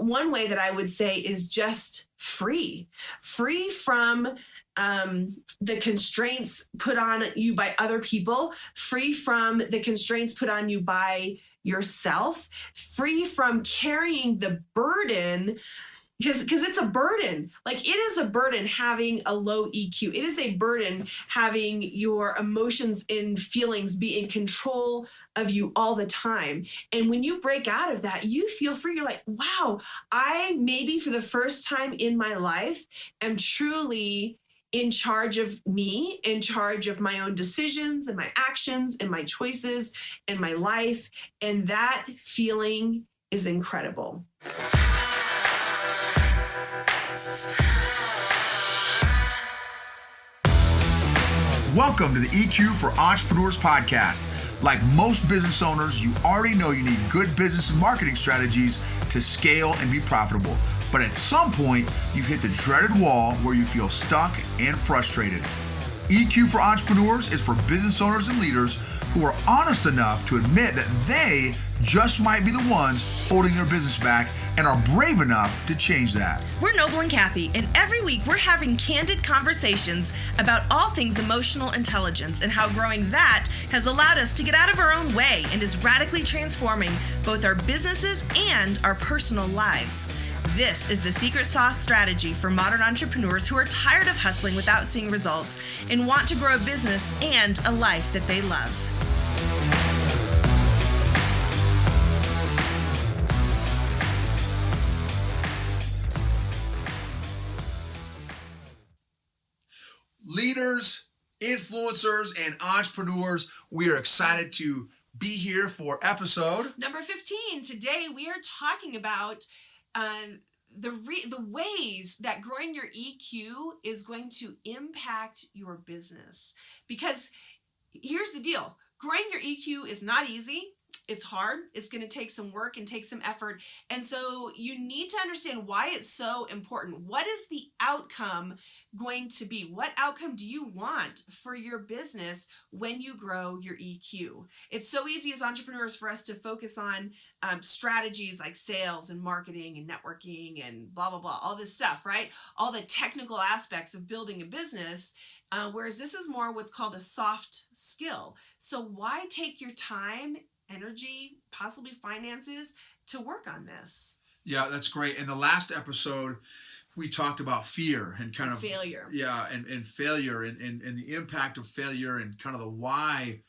one way that I would say is just free from the constraints put on you by other people, free from the constraints put on you by yourself, free from carrying the burden, because it's a burden. Like, it is a burden having a low EQ. It is a burden having your emotions and feelings be in control of you all the time. And when you break out of that, you feel free. You're like, wow, I maybe for the first time in my life am truly in charge of me, in charge of my own decisions and my actions and my choices and my life. And that feeling is incredible. Welcome to the EQ for Entrepreneurs podcast. Like most business owners, you already know you need good business and marketing strategies to scale and be profitable. But at some point, you've hit the dreaded wall where you feel stuck and frustrated. EQ for Entrepreneurs is for business owners and leaders who are honest enough to admit that they just might be the ones holding their business back and are brave enough to change that. We're Noble and Kathy, and every week we're having candid conversations about all things emotional intelligence and how growing that has allowed us to get out of our own way and is radically transforming both our businesses and our personal lives. This is the secret sauce strategy for modern entrepreneurs who are tired of hustling without seeing results and want to grow a business and a life that they love. Leaders, influencers, and entrepreneurs, we are excited to be here for episode number 15. Today we are talking about the ways that growing your EQ is going to impact your business. Because here's the deal. Growing your EQ is not easy. It's hard. It's going to take some work and take some effort. And so you need to understand why it's so important. What is the outcome going to be? What outcome do you want for your business when you grow your EQ? It's so easy as entrepreneurs for us to focus on strategies like sales and marketing and networking and blah, blah, blah, all this stuff, right? All the technical aspects of building a business. Whereas this is more what's called a soft skill. So why take your time, energy, possibly finances to work on this? Yeah, that's great. In the last episode, we talked about fear and kind of failure. Yeah, and failure and the impact of failure and kind of the why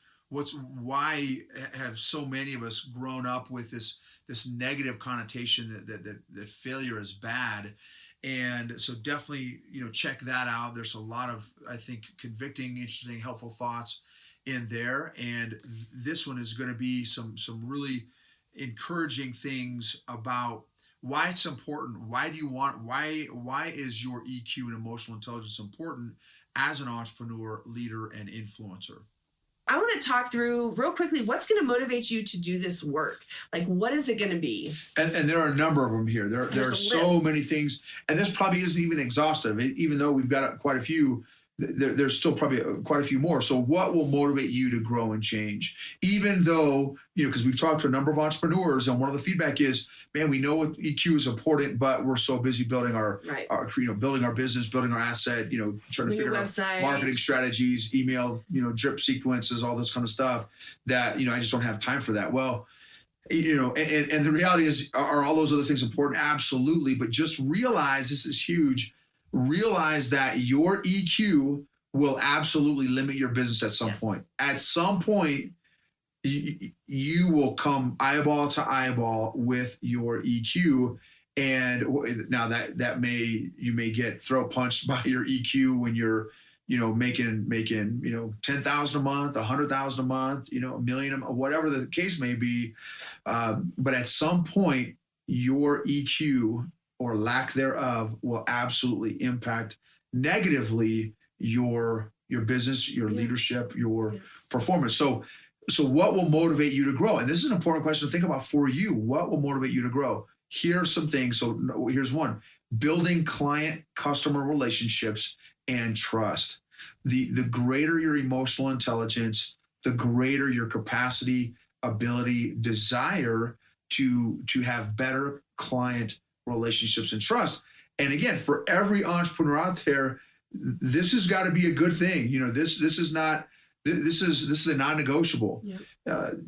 have so many of us grown up with this negative connotation that failure is bad. And so definitely, check that out. There's a lot of, I think, convicting, interesting, helpful thoughts in there. And this one is going to be some really encouraging things about why it's important. Why is your EQ and emotional intelligence important as an entrepreneur, leader, and influencer? I want to talk through real quickly what's going to motivate you to do this work. Like, what is it going to be? And there are a number of them here. There are so many things, and this probably isn't even exhaustive. Even though we've got quite a few, there's still probably quite a few more. So what will motivate you to grow and change? Even though, because we've talked to a number of entrepreneurs, and one of the feedback is, man, we know EQ is important, but we're so busy building our building our business, building our asset, trying to figure out marketing strategies, email, drip sequences, all this kind of stuff that, I just don't have time for that. Well, and the reality is, are all those other things important? Absolutely. But just realize, this is huge. Realize that your EQ will absolutely limit your business at some point. At some point, you will come eyeball to eyeball with your EQ. And now you may get throat punched by your EQ when you're, making 10,000 a month, 100,000 a month, a million, whatever the case may be. But at some point, your EQ or lack thereof will absolutely impact negatively your business, your leadership, your performance. So what will motivate you to grow? And this is an important question to think about for you. What will motivate you to grow? Here are some things. So here's one: building client-customer relationships and trust. The greater your emotional intelligence, the greater your capacity, ability, desire to have better client relationships and trust. And again, for every entrepreneur out there, this has got to be a good thing. This is a non-negotiable. Yeah.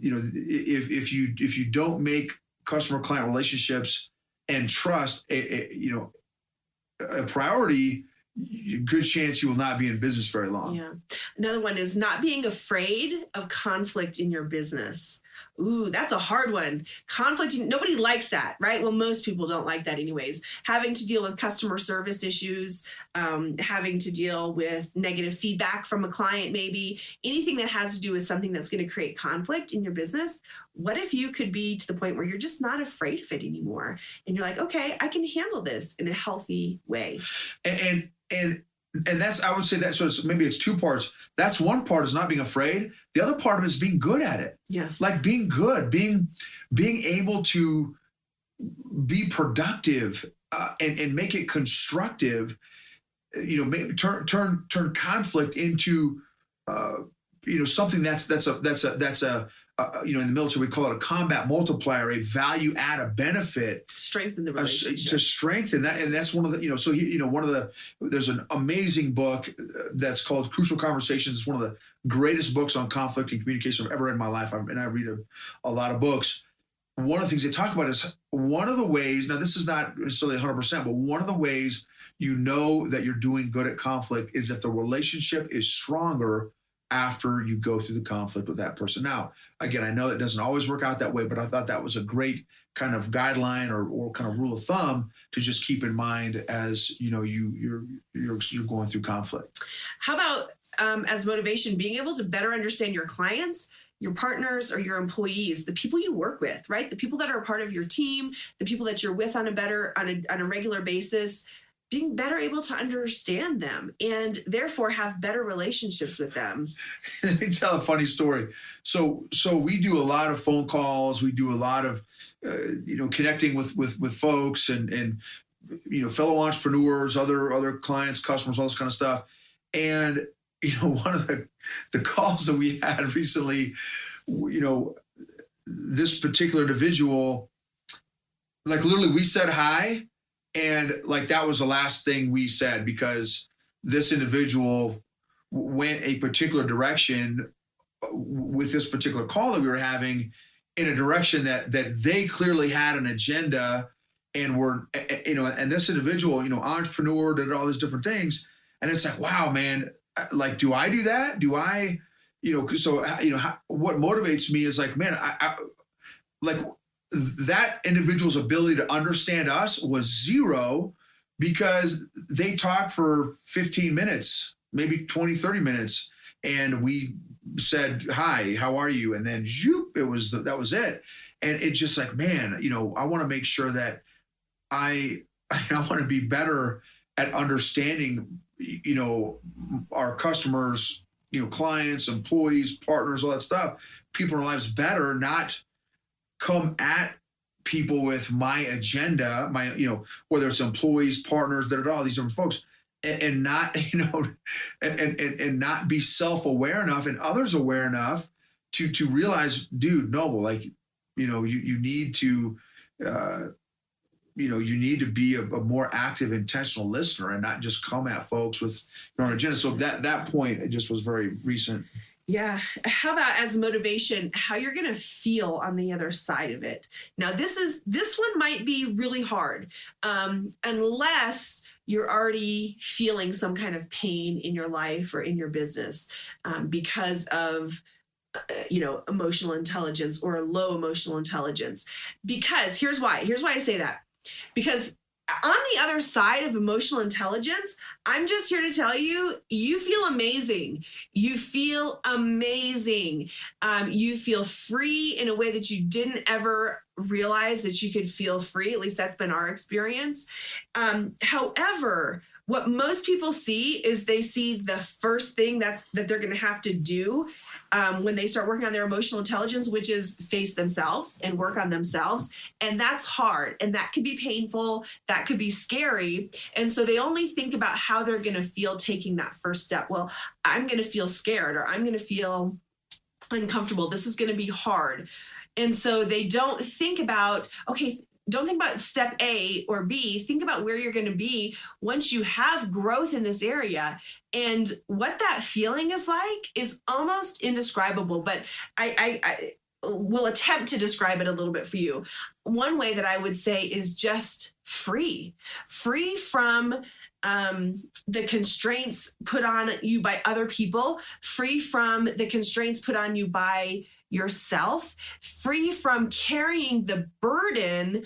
If you don't make customer client relationships and trust a priority, good chance you will not be in business very long. Yeah. Another one is not being afraid of conflict in your business. Ooh, that's a hard one. Conflict, nobody likes that, right? Well, most people don't like that anyways. Having to deal with customer service issues, having to deal with negative feedback from a client, maybe anything that has to do with something that's going to create conflict in your business. What if you could be to the point where you're just not afraid of it anymore? And you're like, okay, I can handle this in a healthy way. And that's, I would say that, so maybe it's two parts. That's one part is not being afraid. The other part of it is being good at it. Yes. Like being good, being able to be productive and make it constructive. Maybe turn conflict into something that's in the military we call it a combat multiplier, a value add, a benefit. Strengthen the relationship. To strengthen that, and that's one of the there's an amazing book that's called Crucial Conversations. It's one of the greatest books on conflict and communication I've ever read in my life, and I read a lot of books. One of the things they talk about is one of the ways. Now, this is not necessarily 100%, but one of the ways you know that you're doing good at conflict is if the relationship is stronger after you go through the conflict with that person. Now, again, I know that doesn't always work out that way, but I thought that was a great kind of guideline or kind of rule of thumb to just keep in mind as you're going through conflict. How about as motivation, being able to better understand your clients, your partners, or your employees, the people you work with, right? The people that are a part of your team, the people that you're with on a regular basis, being better able to understand them and therefore have better relationships with them. Let me tell a funny story. So we do a lot of phone calls. We do a lot of, connecting with folks and fellow entrepreneurs, other clients, customers, all this kind of stuff. And, one of the calls that we had recently, this particular individual, like literally we said hi. And like that was the last thing we said because this individual went a particular direction with this particular call that we were having in a direction that they clearly had an agenda and were, and this individual, entrepreneur, did all these different things. And it's like, wow, man, like, do I do that? Do I, what motivates me is like, man, I like, that individual's ability to understand us was zero because they talked for 15 minutes, maybe 20, 30 minutes. And we said, hi, how are you? And then zoop, that was it. And it's just like, man, I want to make sure that I want to be better at understanding, our customers, clients, employees, partners, all that stuff, people in our lives better, not come at people with my agenda, whether it's employees, partners, all these different folks, and not, and not be self-aware enough and others aware enough to realize, dude, Noble, like, you need to, you need to be a more active, intentional listener and not just come at folks with your own agenda. So that point, it just was very recent. Yeah. How about as motivation, how you're going to feel on the other side of it? Now, this one might be really hard unless you're already feeling some kind of pain in your life or in your business because of, emotional intelligence or low emotional intelligence. Because here's why I say that. Because on the other side of emotional intelligence, I'm just here to tell you, you feel amazing. You feel amazing. You feel free in a way that you didn't ever realize that you could feel free. At least that's been our experience. However, what most people see is they see the first thing that they're going to have to do when they start working on their emotional intelligence, which is face themselves and work on themselves. And that's hard. And that could be painful. That could be scary. And so they only think about how they're going to feel taking that first step. Well, I'm going to feel scared or I'm going to feel uncomfortable. This is going to be hard. And so they don't think about, okay, don't think about step A or B. Think about where you're going to be once you have growth in this area. And what that feeling is like is almost indescribable. But I will attempt to describe it a little bit for you. One way that I would say is just free from the constraints put on you by other people, free from the constraints put on you by yourself, free from carrying the burden,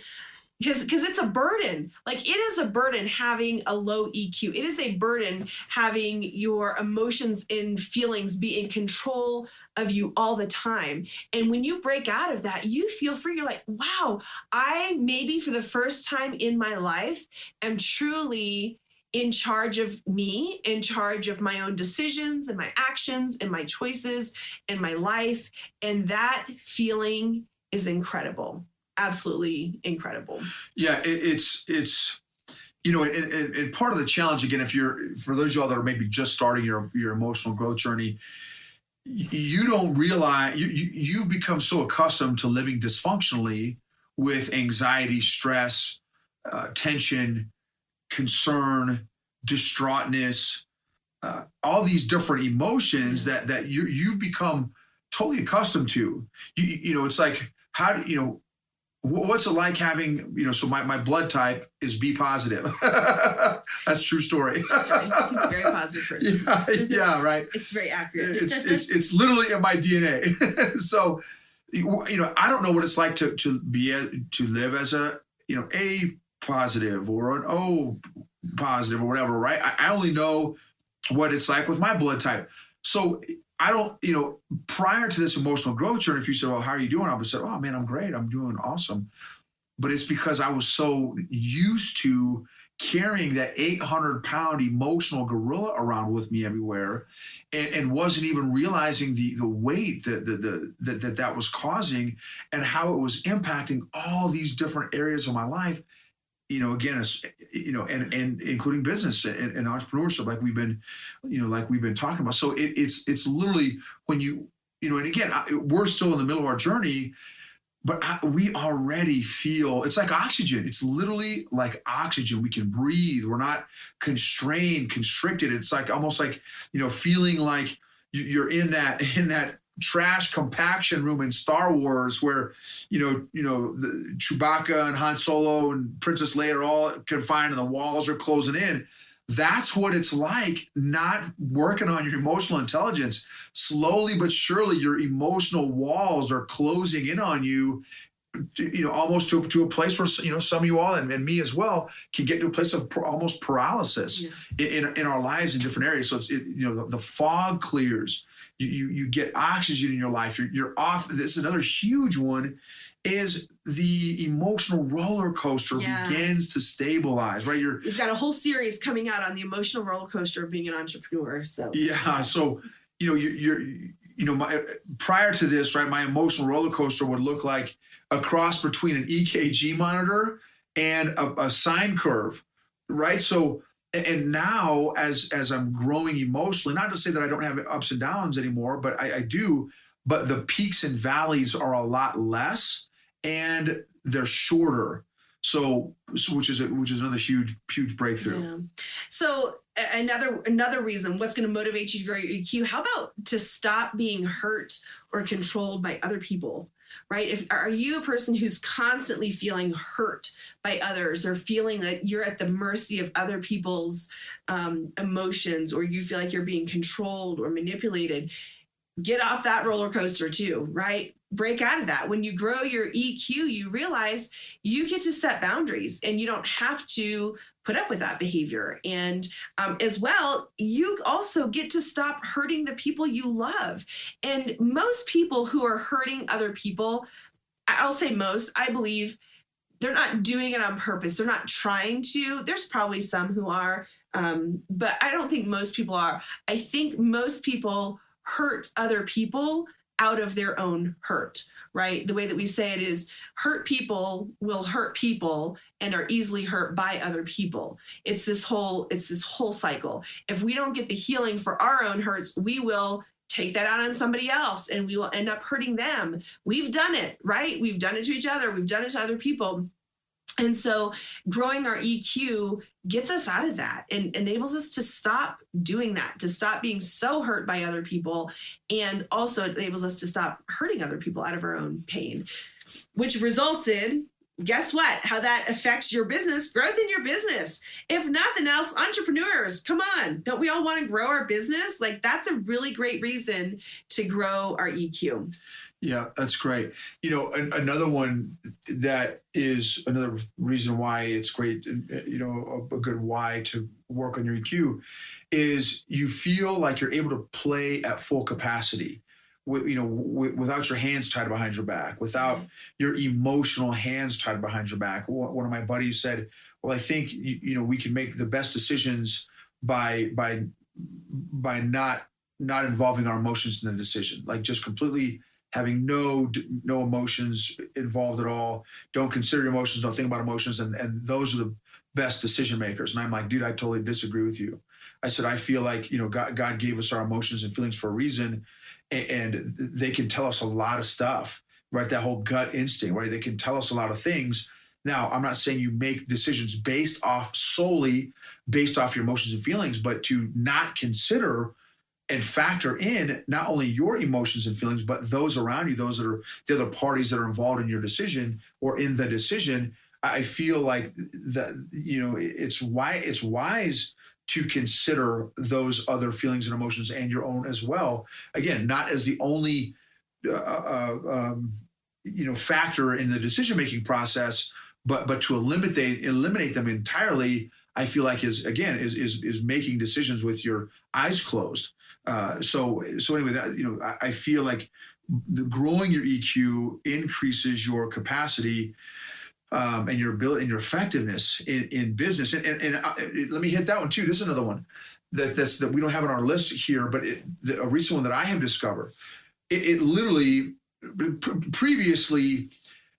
because it's a burden. Like, it is a burden having a low EQ. It is a burden having your emotions and feelings be in control of you all the time. And when you break out of that, you feel free. You're like, wow, I maybe for the first time in my life am truly in charge of me, in charge of my own decisions and my actions and my choices and my life. And that feeling is incredible. Absolutely incredible. Yeah, it's and part of the challenge, again, for those of y'all that are maybe just starting your emotional growth journey, you don't realize you've become so accustomed to living dysfunctionally with anxiety, stress, tension, concern, distraughtness, all these different emotions that you've become totally accustomed to. It's like, how do what's it like having, so my blood type is B positive. That's a true story. He's a very positive person. Yeah, right. It's very accurate. It's literally in my DNA. So, I don't know what it's like to live as a positive or an O positive or whatever, right? I only know what it's like with my blood type. So I don't, prior to this emotional growth journey, if you said, well, how are you doing? I would have said, oh man, I'm great. I'm doing awesome. But it's because I was so used to carrying that 800-pound emotional gorilla around with me everywhere, and wasn't even realizing the weight that was causing and how it was impacting all these different areas of my life. Again, and including business and entrepreneurship, like we've been talking about. So it's literally when and again, we're still in the middle of our journey, but we already feel it's like oxygen. It's literally like oxygen. We can breathe. We're not constricted. It's like almost like, feeling like you're in that trash compaction room in Star Wars where, the Chewbacca and Han Solo and Princess Leia are all confined and the walls are closing in. That's what it's like not working on your emotional intelligence. Slowly but surely, your emotional walls are closing in on you, almost to a place where, some of you all and me as well can get to a place of almost paralysis in our lives in different areas. So it's, the fog clears. You get oxygen in your life. You're off. This is another huge one, is the emotional roller coaster begins to stabilize, right? We've got a whole series coming out on the emotional roller coaster of being an entrepreneur. So so prior to this, right, my emotional roller coaster would look like a cross between an EKG monitor and a sine curve, right? So. And now, as I'm growing emotionally, not to say that I don't have ups and downs anymore, but I do. But the peaks and valleys are a lot less, and they're shorter. So which is another huge breakthrough. Yeah. So another reason, what's going to motivate you to grow your EQ? How about to stop being hurt or controlled by other people? Right? Are you a person who's constantly feeling hurt by others, or feeling that you're at the mercy of other people's emotions, or you feel like you're being controlled or manipulated? Get off that roller coaster too, right? Break out of that. When you grow your EQ, you realize you get to set boundaries, and you don't have to put up with that behavior. And as well, you also get to stop hurting the people you love. And most people who are hurting other people, I'll say most, I believe they're not doing it on purpose. They're not trying to. There's probably some who are, but I don't think most people are. I think most people hurt other people out of their own hurt, right? The way that we say it is, hurt people will hurt people and are easily hurt by other people. It's this whole cycle. If we don't get the healing for our own hurts, we will take that out on somebody else, and we will end up hurting them. We've done it, right? We've done it to each other. We've done it to other people. And so growing our EQ gets us out of that and enables us to stop doing that, to stop being so hurt by other people. And also it enables us to stop hurting other people out of our own pain, which results in, guess what? How that affects your business, growth in your business. If nothing else, entrepreneurs, come on. Don't we all want to grow our business? Like, that's a really great reason to grow our EQ. Yeah, that's great. Another one that is another reason why it's great, a good why to work on your EQ is you feel like you're able to play at full capacity. Without your hands tied behind your back, without your emotional hands tied behind your back. One of my buddies said, well, I think, we can make the best decisions by not involving our emotions in the decision, like just completely having no emotions involved at all. Don't consider emotions, don't think about emotions. And those are the best decision makers. And I'm like, dude, I totally disagree with you. I said, I feel like, God gave us our emotions and feelings for a reason. And they can tell us a lot of stuff, right? That whole gut instinct, right? They can tell us a lot of things. Now, I'm not saying you make decisions solely based off your emotions and feelings, but to not consider and factor in not only your emotions and feelings, but those around you, those that are the other parties that are involved in your decision or in the decision. I feel like that, it's wise to consider those other feelings and emotions and your own as well. Again, not as the only, factor in the decision-making process, but to eliminate them entirely, I feel like is making decisions with your eyes closed. So anyway, that, I feel like growing your EQ increases your capacity and your ability and your effectiveness in business. And let me hit that one too. This is another one that we don't have on our list here, but a recent one that I have discovered. It literally previously,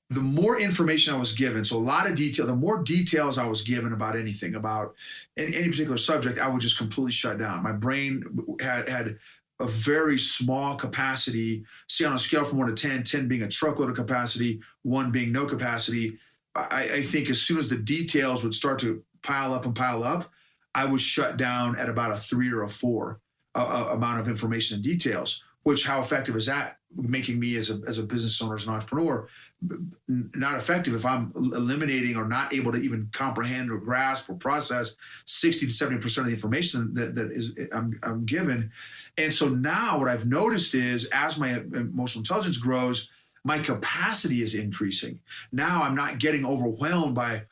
the more information I was given, so a lot of detail, the more details I was given about anything, about any particular subject, I would just completely shut down. My brain had a very small capacity. See, on a scale from 1 to 10, 10 being a truckload of capacity, 1 being no capacity. I think as soon as the details would start to pile up, I was shut down at about a 3 or a 4 amount of information and details. Which, how effective is that? Making me as a business owner, as an entrepreneur, not effective if I'm eliminating or not able to even comprehend or grasp or process 60 to 70% of the information that I'm given. And so now what I've noticed is, as my emotional intelligence grows, my capacity is increasing. Now I'm not getting overwhelmed by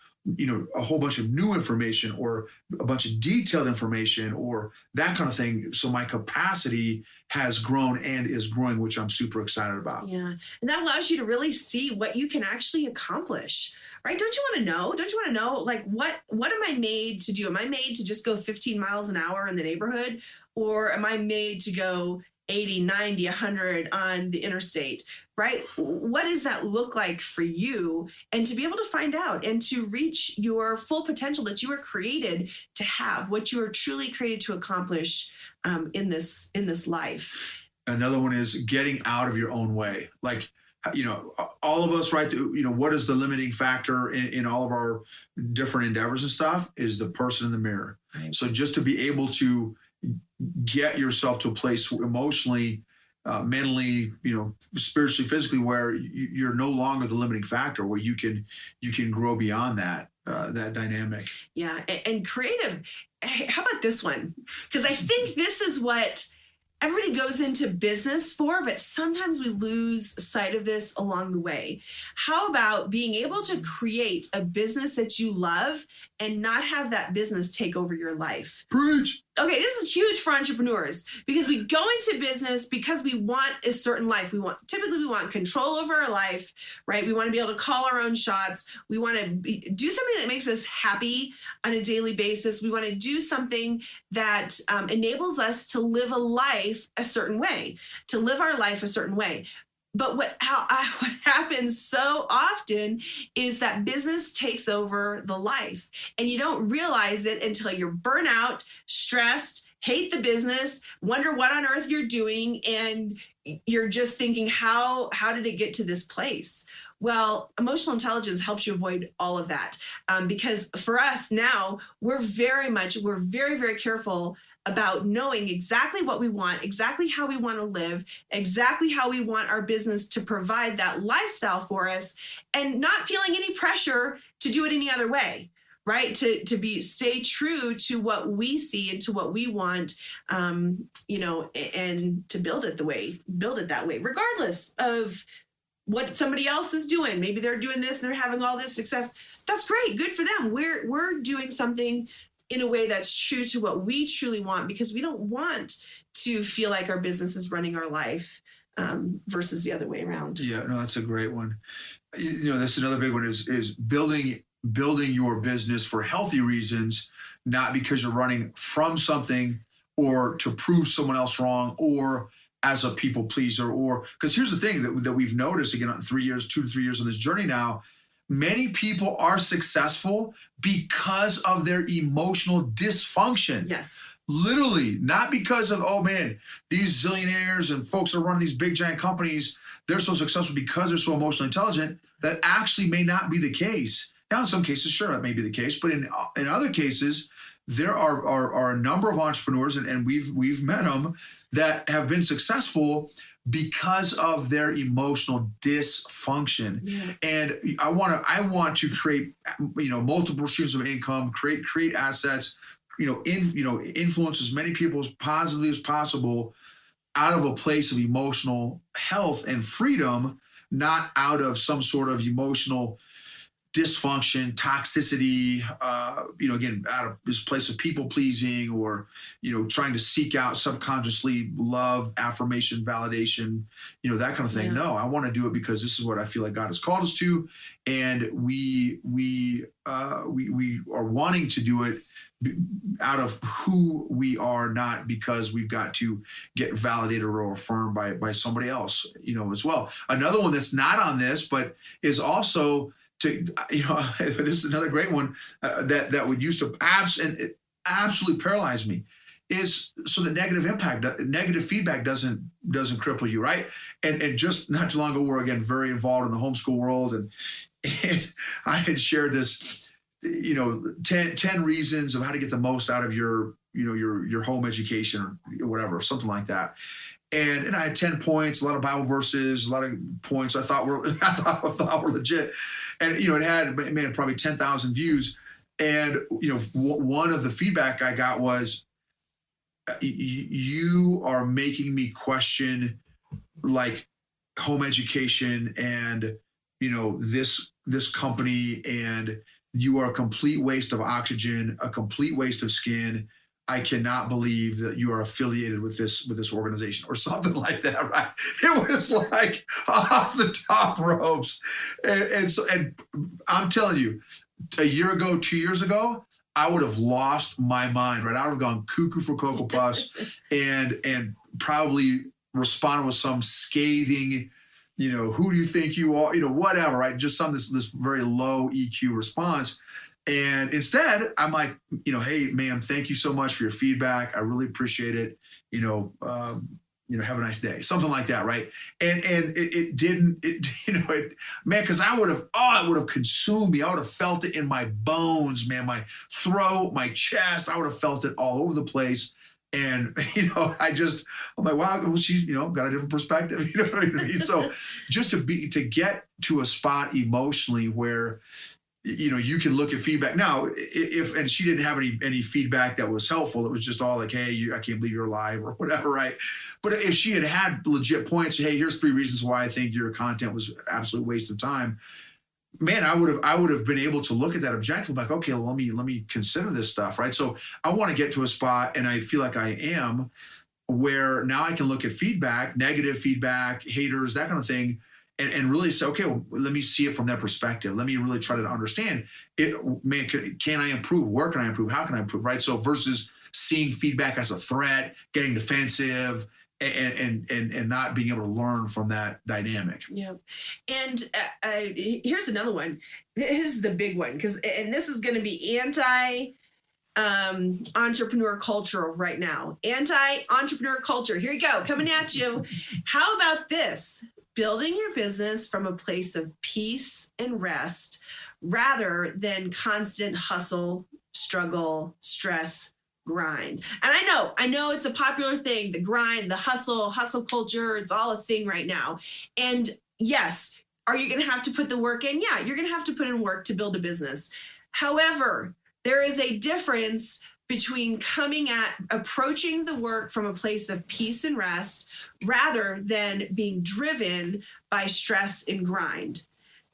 a whole bunch of new information or a bunch of detailed information or that kind of thing. So my capacity has grown and is growing, which I'm super excited about. Yeah. And that allows you to really see what you can actually accomplish, right? Don't you want to know, like, what am I made to do? Am I made to just go 15 miles an hour in the neighborhood? Or am I made to go 80, 90, 100 on the interstate, right? What does that look like for you? And to be able to find out and to reach your full potential that you were created to have, what you are truly created to accomplish in this life. Another one is getting out of your own way. Like, all of us, right? What is the limiting factor in all of our different endeavors and stuff is the person in the mirror. Right. So just to be able to get yourself to a place emotionally, mentally, spiritually, physically, where you're no longer the limiting factor, where you can grow beyond that dynamic. Yeah, and creative. How about this one? Because I think this is what everybody goes into business for, but sometimes we lose sight of this along the way. How about being able to create a business that you love and not have that business take over your life? Preach. Okay, this is huge for entrepreneurs because we go into business because we want a certain life. Typically we want control over our life, right? We want to be able to call our own shots. We want to do something that makes us happy on a daily basis. We want to do something that enables us to live a life a certain way, to live our life a certain way. But what happens so often is that business takes over the life, and you don't realize it until you're burnt out, stressed, hate the business, wonder what on earth you're doing, and you're just thinking, how did it get to this place? Well, emotional intelligence helps you avoid all of that. Because for us now, we're very, very careful about knowing exactly what we want, exactly how we want to live, exactly how we want our business to provide that lifestyle for us, and not feeling any pressure to do it any other way. Right, to stay true to what we see and to what we want, and to build it that way, regardless of what somebody else is doing. Maybe they're doing this and they're having all this success. That's great, good for them. We're doing something in a way that's true to what we truly want, because we don't want to feel like our business is running our life versus the other way around. Yeah, no, that's a great one. That's another big one is building your business for healthy reasons, not because you're running from something or to prove someone else wrong or as a people pleaser, or because here's the thing that we've noticed again, 2 to 3 years on this journey now, many people are successful because of their emotional dysfunction. Yes. Literally, not because of, oh man, these zillionaires and folks that are running these big giant companies, they're so successful because they're so emotionally intelligent. That actually may not be the case. Now, in some cases, sure, that may be the case, but in other cases, there are a number of entrepreneurs, and we've met them, that have been successful because of their emotional dysfunction. Yeah. And I want to create multiple streams of income, create assets, influence as many people as positively as possible out of a place of emotional health and freedom, not out of some sort of emotional dysfunction, toxicity, again, out of this place of people pleasing or, trying to seek out subconsciously love, affirmation, validation, that kind of thing. Yeah. No, I want to do it because this is what I feel like God has called us to. And we are wanting to do it out of who we are, not because we've got to get validated or affirmed by somebody else, as well. Another one that's not on this, but is also this is another great one that would used to absolutely paralyze me, is so that negative feedback doesn't cripple you, right? And just not too long ago, we're again very involved in the homeschool world, and I had shared this, 10 reasons of how to get the most out of your home education or whatever, something like that. And I had 10 points, a lot of Bible verses, a lot of points I thought were legit. And, it had, probably 10,000 views. And, one of the feedback I got was, you are making me question like home education and, this company, and you are a complete waste of oxygen, a complete waste of skin. I cannot believe that you are affiliated with this organization or something like that, right? It was like off the top ropes. And I'm telling you, a year ago, 2 years ago, I would have lost my mind, right? I would have gone cuckoo for Cocoa Puffs and probably responded with some scathing, who do you think you are? Whatever, right? Just this very low EQ response. And instead, I'm like, hey, ma'am, thank you so much for your feedback. I really appreciate it. Have a nice day. Something like that, right? And it didn't, because it would have consumed me. I would have felt it in my bones, man, my throat, my chest. I would have felt it all over the place. And, I'm like, wow, well, she's, got a different perspective. You know what I mean? So just to get to a spot emotionally where, you can look at feedback. Now, and she didn't have any feedback that was helpful. It was just all like, hey, I can't believe you're alive or whatever, right? But if she had legit points, hey, here's 3 reasons why I think your content was an absolute waste of time, man, I would have been able to look at that objectively, like, okay, well, let me consider this stuff, right? So I want to get to a spot, and I feel like I am, where now I can look at feedback, negative feedback, haters, that kind of thing, and really say, okay, well, let me see it from that perspective. Let me really try to understand it. Man, can I improve? Where can I improve? How can I improve? Right. So versus seeing feedback as a threat, getting defensive, and not being able to learn from that dynamic. Yeah. And here's another one. This is the big one, and this is going to be entrepreneur culture right now. Anti-entrepreneur culture. Here you go. Coming at you. How about this? building your business from a place of peace and rest rather than constant hustle, struggle, stress, grind. And I know it's a popular thing, the grind, the hustle culture, it's all a thing right now. And yes, are you going to have to put the work in? Yeah, you're going to have to put in work to build a business. However, there is a difference between approaching the work from a place of peace and rest rather than being driven by stress and grind.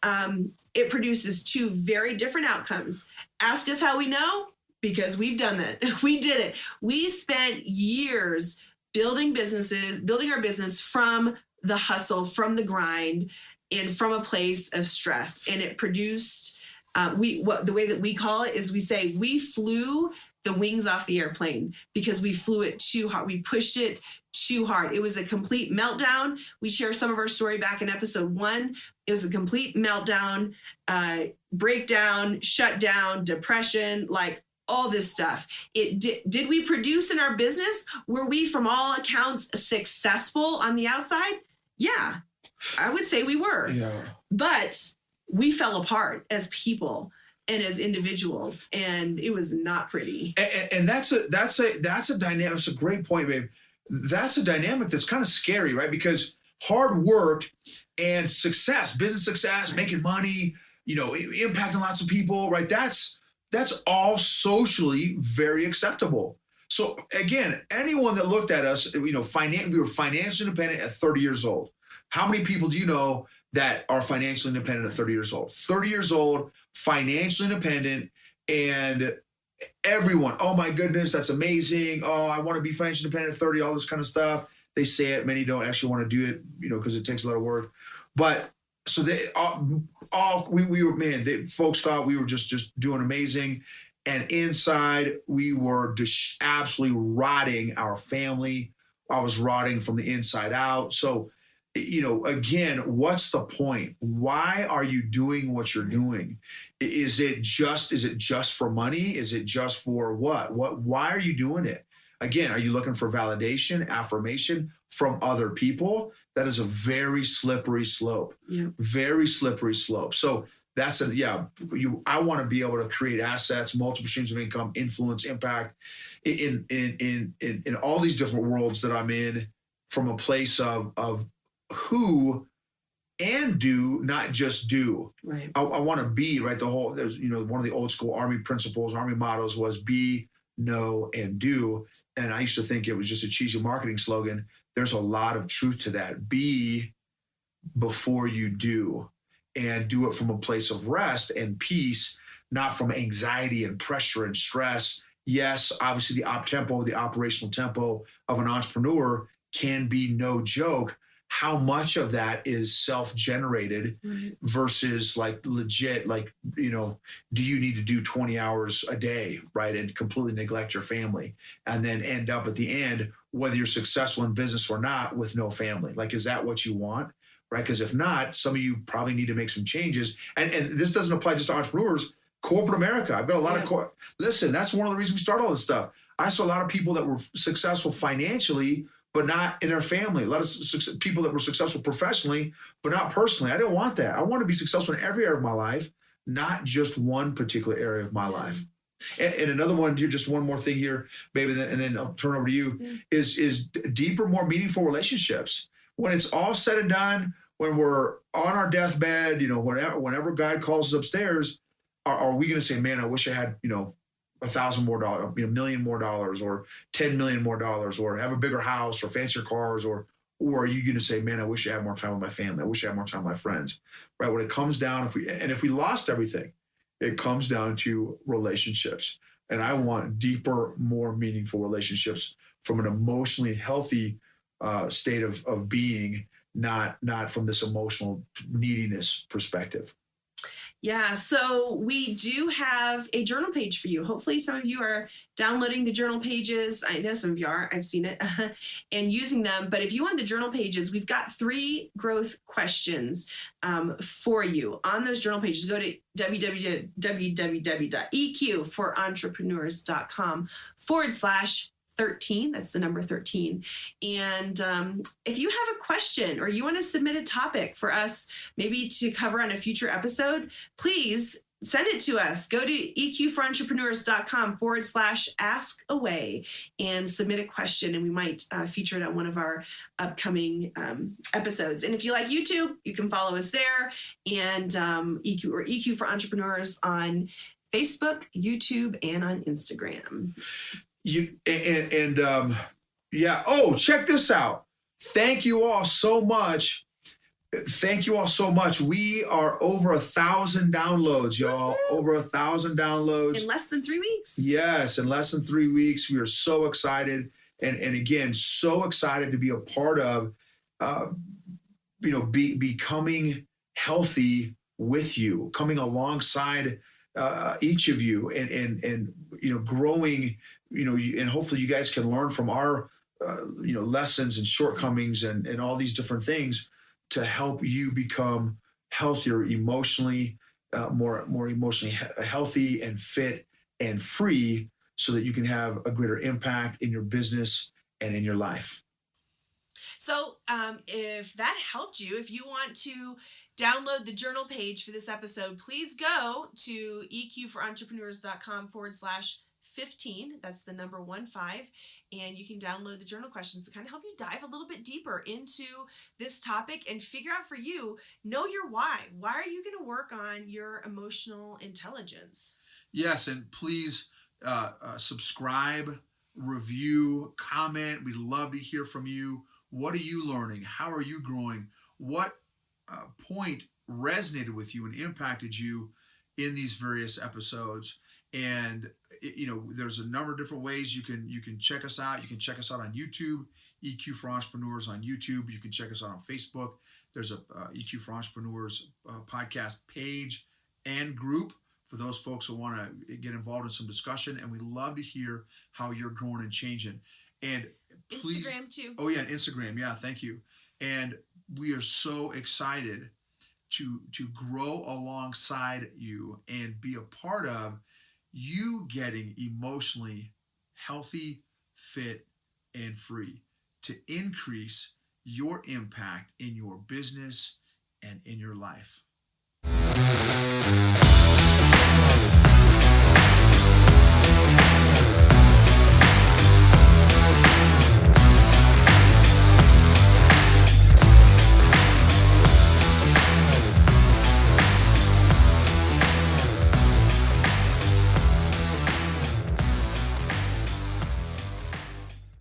It produces two very different outcomes. Ask us how we know, because we've done that. We did it. We spent years building our business from the hustle, from the grind, and from a place of stress. And it produced, the way that we call it is we say we flew the wings off the airplane because we flew it too hard. We pushed it too hard. It was a complete meltdown. We share some of our story back in episode 1. It was a complete meltdown, breakdown, shutdown, depression, like all this stuff. Did we produce in our business? Were we, from all accounts, successful on the outside? Yeah, I would say we were. Yeah. But we fell apart as people and as individuals, and it was not pretty. And that's a dynamic. That's a great point, babe. That's a dynamic that's kind of scary, right? Because hard work and success, business success, making money, impacting lots of people, right? That's all socially very acceptable. So again, anyone that looked at us, we were financially independent at 30 years old. How many people do you know that are financially independent at 30 years old? 30 years old, financially independent, and everyone, oh my goodness, that's amazing. Oh, I want to be financially independent at 30, all this kind of stuff. They say it, many don't actually want to do it, because it takes a lot of work. But so they folks thought we were just doing amazing. And inside we were just absolutely rotting our family. I was rotting from the inside out. So, again, what's the point? Why are you doing what you're doing? Is it just for money? Is it just for what? Why are you doing it? Again, are you looking for validation, affirmation from other people? That is a very slippery slope. Yeah. Very slippery slope. So that's I want to be able to create assets, multiple streams of income, influence, impact in all these different worlds that I'm in, from a place of who and do, not just do. Right. I want to be, right? There's one of the old school Army principles, Army mottos was be, know, and do. And I used to think it was just a cheesy marketing slogan. There's a lot of truth to that. Be before you do, and do it from a place of rest and peace, not from anxiety and pressure and stress. Yes, obviously the operational tempo of an entrepreneur can be no joke. How much of that is self-generated versus like legit, do you need to do 20 hours a day, right? And completely neglect your family and then end up at the end, whether you're successful in business or not, with no family. Like, is that what you want? Right? Because if not, some of you probably need to make some changes. And this doesn't apply just to entrepreneurs, corporate America. I've got a lot of listen, that's one of the reasons we start all this stuff. I saw a lot of people that were successful financially, but not in their family. A lot of people that were successful professionally, but not personally. I didn't want that. I want to be successful in every area of my life, not just one particular area of my life. And another one, just one more thing here, baby, and then I'll turn over to you, is deeper, more meaningful relationships. When it's all said and done, when we're on our deathbed, whenever God calls us upstairs, are we going to say, man, I wish I had, $1,000 more dollars, $1 million more dollars, or $10 million more dollars, or have a bigger house, or fancier cars, or are you going to say, man, I wish I had more time with my family. I wish I had more time with my friends, right? When it comes down, if we lost everything, it comes down to relationships. And I want deeper, more meaningful relationships from an emotionally healthy state of being, not from this emotional neediness perspective. Yeah, so we do have a journal page for you. Hopefully some of you are downloading the journal pages. I know some of you are, I've seen it, and using them. But if you want the journal pages, we've got 3 growth questions for you. On those journal pages, go to www.eqforentrepreneurs.com 13. That's the number 13. And if you have a question or you want to submit a topic for us, maybe to cover on a future episode, please send it to us. Go to eqforentrepreneurs.com/ask away and submit a question, and we might feature it on one of our upcoming episodes. And if you like YouTube, you can follow us there, and EQ for Entrepreneurs on Facebook, YouTube, and on Instagram. Oh, check this out. Thank you all so much. We are over 1,000 downloads, y'all. Over 1,000 downloads. In less than 3 weeks. Yes, in less than 3 weeks. We are so excited. And again, so excited to be a part of, becoming healthy with you, coming alongside each of you and growing, and hopefully you guys can learn from our, lessons and shortcomings and all these different things to help you become healthier emotionally, more emotionally healthy and fit and free, so that you can have a greater impact in your business and in your life. So if that helped you, if you want to download the journal page for this episode, please go to eqforentrepreneurs.com/15. That's the number 15. And you can download the journal questions to kind of help you dive a little bit deeper into this topic and figure out for you, know your why. Why are you going to work on your emotional intelligence? Yes, and please subscribe, review, comment. We'd love to hear from you. What are you learning? How are you growing? What point resonated with you and impacted you in these various episodes? And there's a number of different ways you can check us out. You can check us out on YouTube, EQ for Entrepreneurs on YouTube. You can check us out on Facebook. There's a EQ for Entrepreneurs podcast page and group for those folks who want to get involved in some discussion. And we love to hear how you're growing and changing. And please, Instagram too. Oh yeah, Instagram. Yeah, thank you. And we are so excited to grow alongside you and be a part of you getting emotionally healthy, fit, and free to increase your impact in your business and in your life.